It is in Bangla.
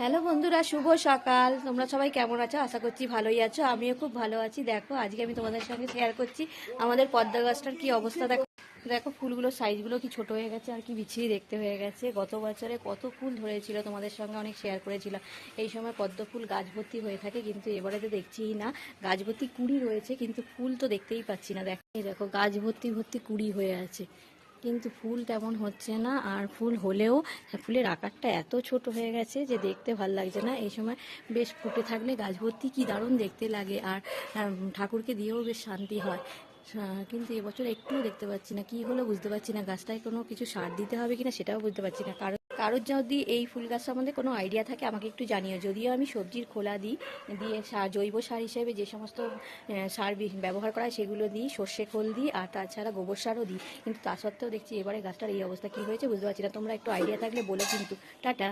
হ্যালো বন্ধুরা, শুভ সকাল। তোমরা সবাই কেমন আছো? আশা করছি ভালোই আছো। আমিও খুব ভালো আছি। দেখো, আজকে আমি তোমাদের সঙ্গে শেয়ার করছি আমাদের পদ্মা গাছটার কি অবস্থা। দেখো দেখো ফুলগুলোর সাইজগুলো কি ছোট হয়ে গেছে আর কি বিচ্ছিরি দেখতে হয়ে গেছে। গত বছরে কত ফুল ধরেছিল, তোমাদের সঙ্গে অনেক শেয়ার করেছিলাম। এই সময় পদ্ম ফুল গাছ ভর্তি হয়ে থাকে, কিন্তু এবারে তো দেখছিই না। গাছ ভর্তি কুড়ি রয়েছে, কিন্তু ফুল তো দেখতেই পাচ্ছি না। দেখো গাছ ভর্তি ভর্তি কুড়ি হয়ে আছে, কিন্তু ফুল তেমন হচ্ছে না। আর ফুল হলেও ফুলের আকারটা এত ছোট হয়ে গেছে যে দেখতে ভাল লাগছে না। এই সময় বেশ ফুটে থাকলে গাছ ভর্তি কী দারুণ দেখতে লাগে, আর ঠাকুরকে দিয়েও বেশ শান্তি হয়। কিন্তু এবছর একটুও দেখতে পাচ্ছি না, কি হলো বুঝতে পারছি না। গাছটায় কোনো কিছু সার দিতে হবে কিনা সেটাও বুঝতে পারছি না। কারোর যদি এই ফুল গাছ সম্বন্ধে কোনো আইডিয়া থাকে আমাকে একটু জানিও। যদিও আমি সবজির খোলা দিই, দিয়ে সার, জৈব সার হিসেবে যে সমস্ত সার ব্যবহার করা হয় সেগুলো দিই, সর্ষে খোল দিই, আর তাছাড়া গোবর সারও দিই। কিন্তু তা সত্ত্বেও দেখছি এবারে গাছটার এই অবস্থা, কী হয়েছে বুঝতে পারছি না। তোমরা একটু আইডিয়া থাকলে বলো কিন্তু। টাটা।